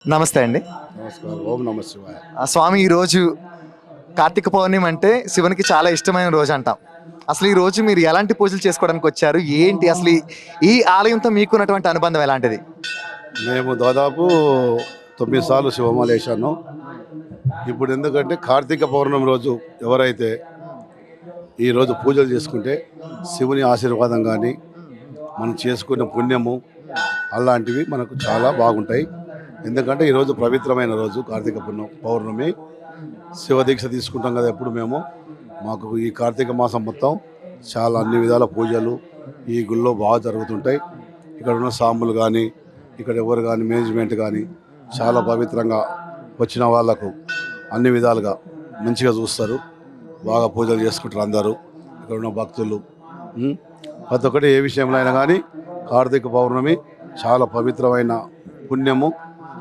నమస్తే అండి. నమస్కారం. ఓం నమ శివాయ. స్వామి ఈరోజు కార్తీక పౌర్ణమి అంటే శివునికి చాలా ఇష్టమైన రోజు అంటాం. అసలు ఈ రోజు మీరు ఎలాంటి పూజలు చేసుకోవడానికి వచ్చారు? ఏంటి అసలు ఈ ఆలయంతో మీకున్నటువంటి అనుబంధం ఎలాంటిది? మేము దాదాపు 9 సార్లు శివమాల వేశాను. ఇప్పుడు ఎందుకంటే కార్తీక పౌర్ణమి రోజు ఎవరైతే ఈరోజు పూజలు చేసుకుంటే శివుని ఆశీర్వాదం కానీ మనం చేసుకున్న పుణ్యము అలాంటివి మనకు చాలా బాగుంటాయి. ఎందుకంటే ఈరోజు పవిత్రమైన రోజు కార్తీక పౌర్ణమి. శివదీక్ష తీసుకుంటాం కదా ఎప్పుడు మేము. మాకు ఈ కార్తీక మాసం మొత్తం చాలా అన్ని విధాల పూజలు ఈ గుళ్ళో బాగా జరుగుతుంటాయి. ఇక్కడ ఉన్న సాములు కానీ ఇక్కడ ఎవరు కానీ మేనేజ్మెంట్ కానీ చాలా పవిత్రంగా వచ్చిన వాళ్ళకు అన్ని విధాలుగా మంచిగా చూస్తారు. బాగా పూజలు చేసుకుంటారు అందరూ ఇక్కడ ఉన్న భక్తులు. ప్రతి ఒక్కటి ఏ విషయంలో అయినా కానీ కార్తీక పౌర్ణమి చాలా పవిత్రమైన పుణ్యము.